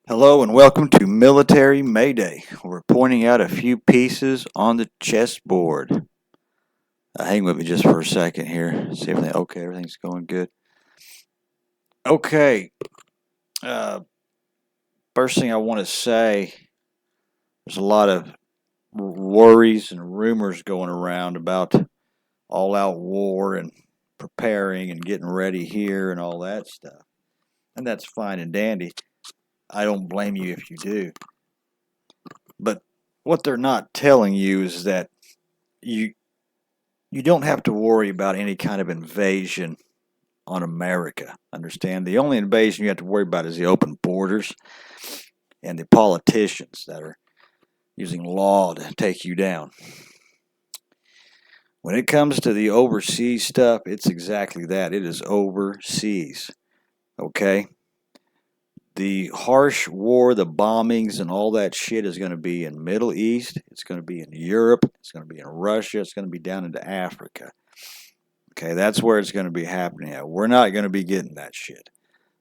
Hello and welcome to Military Mayday. We're pointing out a few pieces on the chessboard. Hang with me just for a second here. See everything. Okay, everything's going good. Okay. First thing I want to say, there's a lot of worries and rumors going around about all-out war and preparing and getting ready here and all that stuff. And that's fine and dandy. I don't blame you if you do. But what they're not telling you is that you don't have to worry about any kind of invasion on America. Understand? The only invasion you have to worry about is the open borders and the politicians that are using law to take you down. When it comes to the overseas stuff, it's exactly that. It is overseas. Okay? The harsh war, the bombings, and all that shit is going to be in Middle East. It's going to be in Europe. It's going to be in Russia. It's going to be down into Africa. Okay, that's where it's going to be happening at. We're not going to be getting that shit.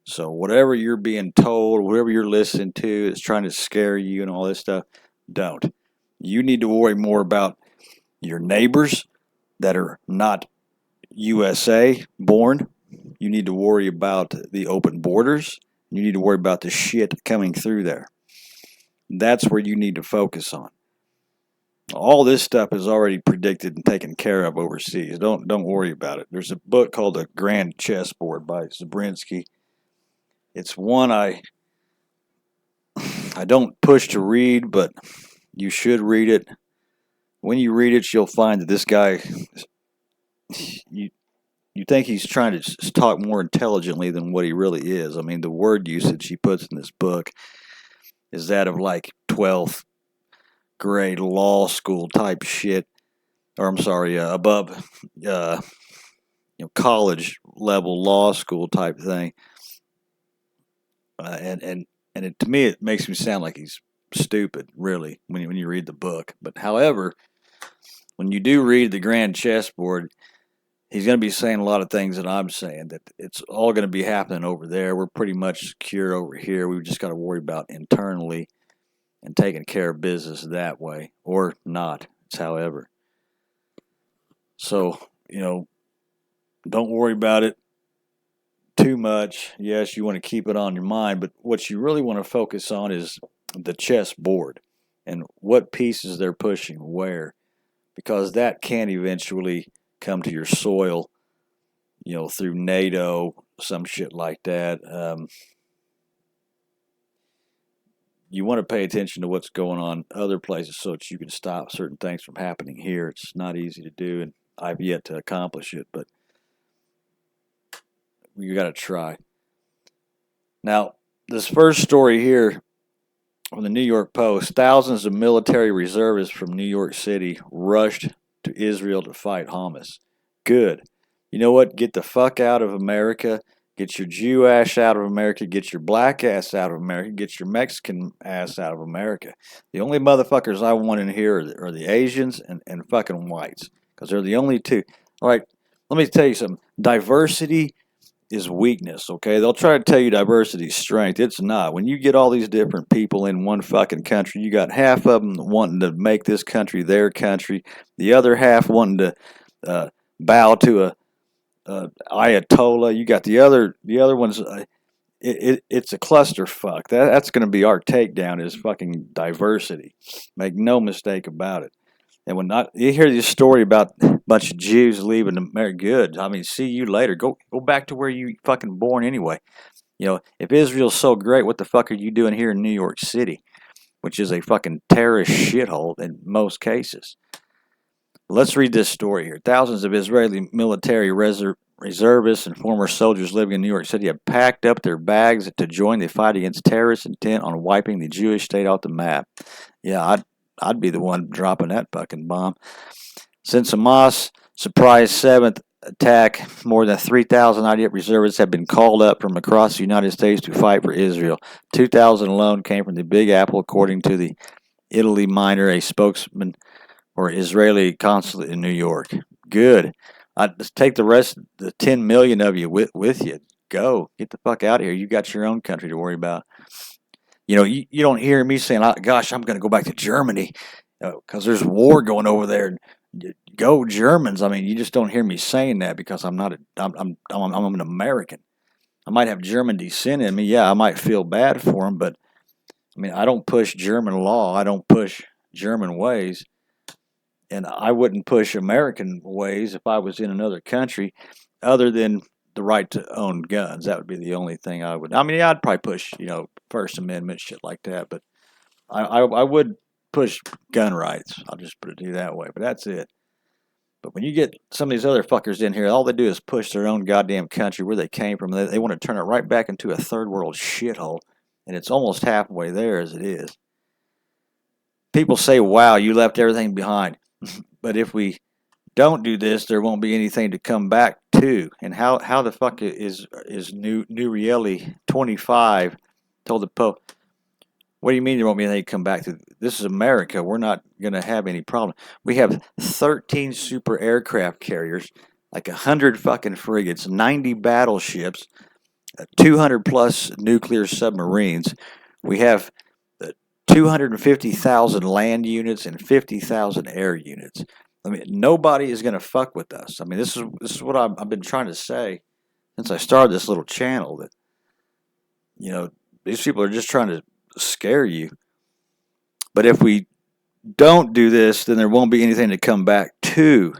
So whatever you're being told, whoever you're listening to is trying to scare you and all this stuff, don't. You need to worry more about your neighbors that are not USA born. You need to worry about the open borders. You need to worry about the shit coming through there. That's where you need to focus on. All this stuff is already predicted and taken care of overseas. Don't worry about it. There's a book called The Grand Chessboard by Zabrinsky. It's one I don't push to read, but you should read it. When you read it, you'll find that this guy, you think he's trying to talk more intelligently than what he really is. I mean, the word usage he puts in this book is that of like 12th grade law school type shit, or I'm sorry, above college level law school type thing, and to me it makes me sound like he's stupid, really, when you read the book. But however, when you do read The Grand Chessboard, he's going to be saying a lot of things that I'm saying, that it's all going to be happening over there. We're pretty much secure over here. We've just got to worry about internally and taking care of business that way, or not. It's however. So, don't worry about it too much. Yes, you want to keep it on your mind, but what you really want to focus on is the chessboard and what pieces they're pushing where, because that can eventually come to your soil, through NATO, some shit like that. You want to pay attention to what's going on other places so that you can stop certain things from happening here. It's not easy to do, and I've yet to accomplish it, but you got to try. Now, this first story here from the New York Post: thousands of military reservists from New York City rushed to Israel to fight Hamas. Good. You know what? Get the fuck out of America. Get your Jew ass out of America. Get your black ass out of America. Get your Mexican ass out of America. The only motherfuckers I want in here are the Asians and fucking whites, because they're the only two. All right, let me tell you something. Diversity is weakness, okay? They'll try to tell you diversity is strength. It's not. When you get all these different people in one fucking country, you got half of them wanting to make this country their country, the other half wanting to bow to a Ayatollah. You got the other ones. It's a clusterfuck. That's going to be our takedown, is fucking diversity. Make no mistake about it. And when you hear this story about a bunch of Jews leaving America, good. I mean, see you later. Go back to where you fucking born anyway. If Israel's so great, what the fuck are you doing here in New York City, which is a fucking terrorist shithole in most cases? Let's read this story here. Thousands of Israeli military reservists and former soldiers living in New York City have packed up their bags to join the fight against terrorists intent on wiping the Jewish state off the map. Yeah, I'd be the one dropping that fucking bomb. Since Hamas' surprise 7th attack, more than 3,000 IDF reservists have been called up from across the United States to fight for Israel. 2,000 alone came from the Big Apple, according to the Itay Milner, a spokesman or Israeli consulate in New York. Good. I'd take the rest, the 10 million of you with you. Go. Get the fuck out of here. You got your own country to worry about. You don't hear me saying, "Oh, gosh, I'm going to go back to Germany because there's war going over there. Go Germans." I mean, you just don't hear me saying that because I'm not. I'm an American. I might have German descent in me. Yeah, I might feel bad for them, but I mean, I don't push German law. I don't push German ways, and I wouldn't push American ways if I was in another country, other than the right to own guns. That would be the only thing I would. I mean, yeah, I'd probably push, First Amendment shit like that, but I would push gun rights. I'll just put it that way. But that's it. But when you get some of these other fuckers in here, all they do is push their own goddamn country where they came from. They want to turn it right back into a third world shithole, and it's almost halfway there as it is. People say, "Wow, you left everything behind," but if we don't do this, there won't be anything to come back to. And how the fuck is Nurieli 25 told the Pope? What do you mean there won't be anything to come back to? This is America. We're not going to have any problem. We have 13 super aircraft carriers, like 100 fucking frigates, 90 battleships, 200 plus nuclear submarines. We have 250,000 land units and 50,000 air units. I mean, nobody is going to fuck with us. I mean, this is what I've been trying to say since I started this little channel, that these people are just trying to scare you. But if we don't do this, then there won't be anything to come back to.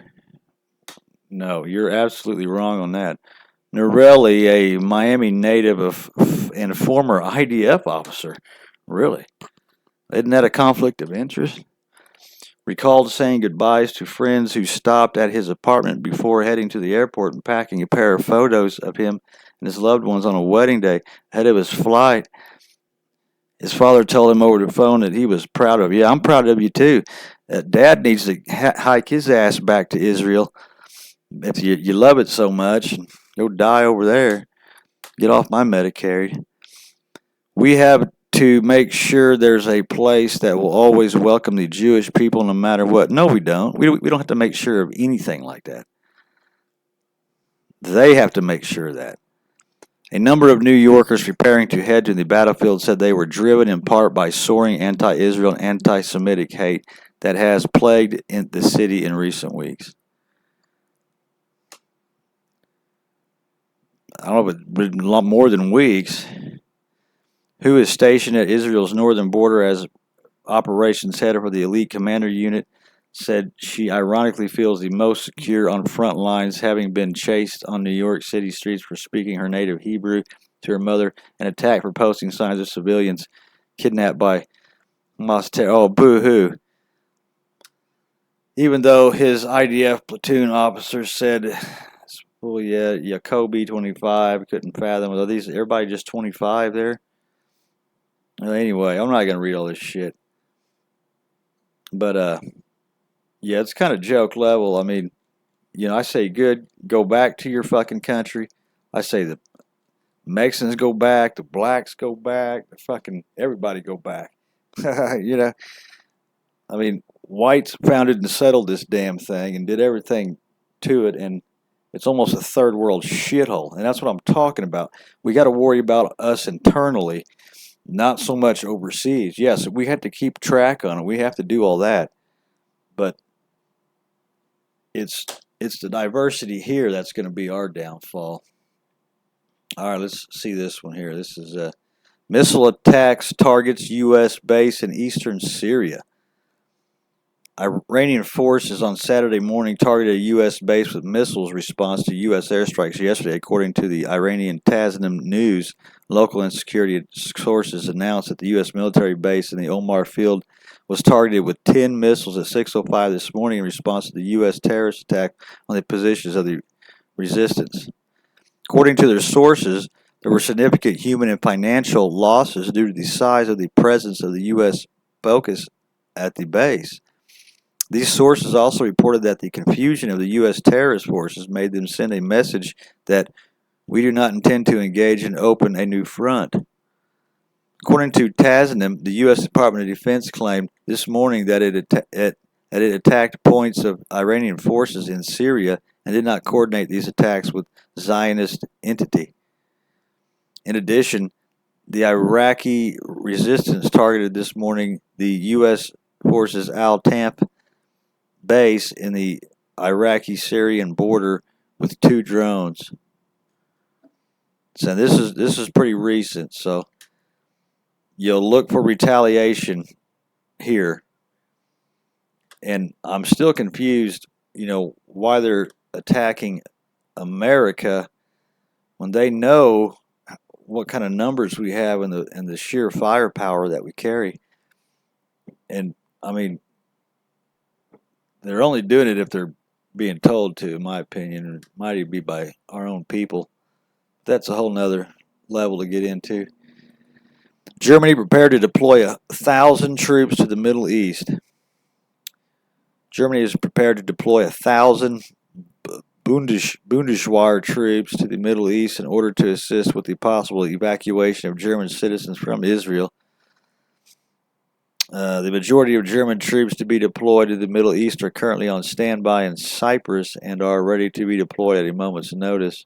No, you're absolutely wrong on that. Nurieli, a Miami native and former IDF officer, really? Isn't that a conflict of interest? Recalled saying goodbyes to friends who stopped at his apartment before heading to the airport and packing a pair of photos of him and his loved ones on a wedding day ahead of his flight. His father told him over the phone that he was proud of you. Yeah, I'm proud of you too. Dad needs to hike his ass back to Israel. If you love it so much, go die over there. Get off my Medicaid. We have to make sure there's a place that will always welcome the Jewish people no matter what. No, we don't. We don't have to make sure of anything like that. They have to make sure of that. A number of New Yorkers preparing to head to the battlefield said they were driven in part by soaring anti-Israel and anti-Semitic hate that has plagued the city in recent weeks. I don't know, but a lot more than weeks. Who is stationed at Israel's northern border as operations head for the elite commander unit, said she ironically feels the most secure on front lines, having been chased on New York City streets for speaking her native Hebrew to her mother and attacked for posting signs of civilians kidnapped by Hamas terror. Oh, boo-hoo. Even though his IDF platoon officer said, "Oh yeah, Jacoby 25, couldn't fathom." Are these everybody just 25 there? Well, anyway, I'm not gonna read all this shit. But yeah, it's kind of joke level. I mean, I say good, go back to your fucking country. I say the Mexicans go back, the blacks go back, the fucking everybody go back. I mean, whites founded and settled this damn thing and did everything to it, and it's almost a third world shithole. And that's what I'm talking about. We got to worry about us internally, not so much overseas. Yes, we have to keep track on it. We have to do all that. But it's the diversity here that's going to be our downfall. All right, let's see this one here. This is missile attacks targets U.S. base in eastern Syria. Iranian forces on Saturday morning targeted a U.S. base with missiles in response to U.S. airstrikes yesterday, according to the Iranian Tasnim News. Local and security sources announced that the U.S. military base in the Omar field was targeted with 10 missiles at 6:05 this morning in response to the U.S. terrorist attack on the positions of the resistance. According to their sources, there were significant human and financial losses due to the size of the presence of the U.S. focus at the base. These sources also reported that the confusion of the U.S. terrorist forces made them send a message that we do not intend to engage and open a new front. According to Tasnim, the U.S. Department of Defense claimed this morning that it attacked points of Iranian forces in Syria and did not coordinate these attacks with Zionist entity. In addition, The Iraqi resistance targeted this morning the U.S. forces Al-Tamp base in the Iraqi-Syrian border with 2 drones. So this is pretty recent. So you'll look for retaliation here, and I'm still confused. Why they're attacking America when they know what kind of numbers we have and the sheer firepower that we carry. And I mean, they're only doing it if they're being told to, in my opinion. It might even be by our own people. That's a whole nother level to get into. Germany prepared to deploy 1,000 troops to the Middle East. Germany is prepared to deploy 1,000 Bundeswehr troops to the Middle East in order to assist with the possible evacuation of German citizens from Israel. The majority of German troops to be deployed to the Middle East are currently on standby in Cyprus and are ready to be deployed at a moment's notice.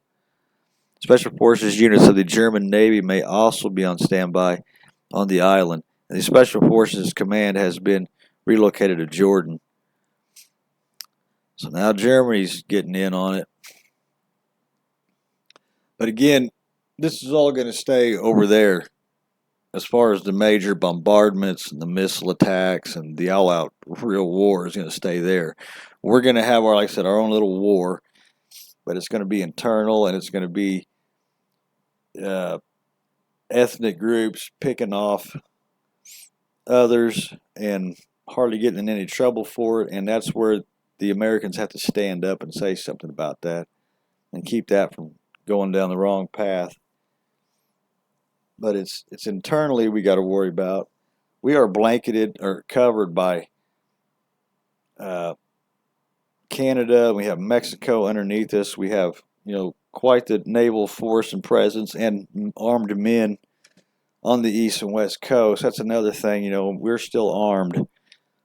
Special Forces units of the German Navy may also be on standby on the island. And the Special Forces Command has been relocated to Jordan. So now Germany's getting in on it. But again, this is all going to stay over there as far as the major bombardments and the missile attacks and the all-out real war is going to stay there. We're going to have, like I said, our own little war, but it's going to be internal, and it's going to be ethnic groups picking off others and hardly getting in any trouble for it, and that's where the Americans have to stand up and say something about that and keep that from going down the wrong path. But it's internally we got to worry about. We are blanketed or covered by Canada. We have Mexico underneath us. We have quite the naval force and presence and armed men on the east and west coast. That's another thing. We're still armed.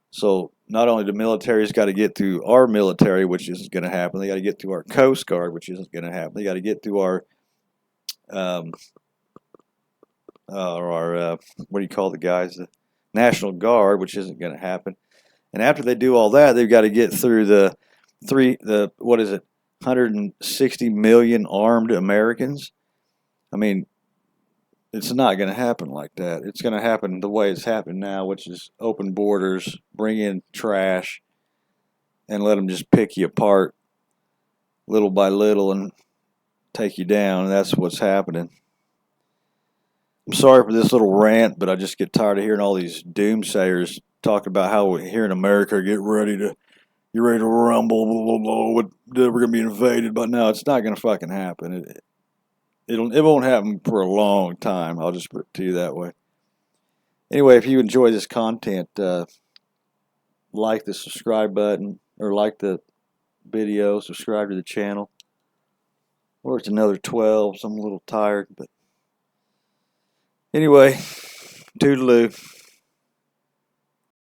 So not only the military's got to get through our military, which isn't going to happen. They got to get through our Coast Guard, which isn't going to happen. They got to get through our what do you call the guys? The National Guard, which isn't going to happen. And after they do all that, they've got to get through the 160 million armed Americans. I mean, it's not going to happen like that. It's going to happen the way it's happened now, which is open borders, bring in trash, and let them just pick you apart little by little and take you down. And that's what's happening. I'm sorry for this little rant, but I just get tired of hearing all these doomsayers talk about how here in America you're ready to rumble, blah, blah, blah, we're going to be invaded. But no, it's not going to fucking happen. It won't happen for a long time. I'll just put it to you that way. Anyway, if you enjoy this content, like the subscribe button or like the video, subscribe to the channel. Or it's another 12, so I'm a little tired. But anyway, toodaloo.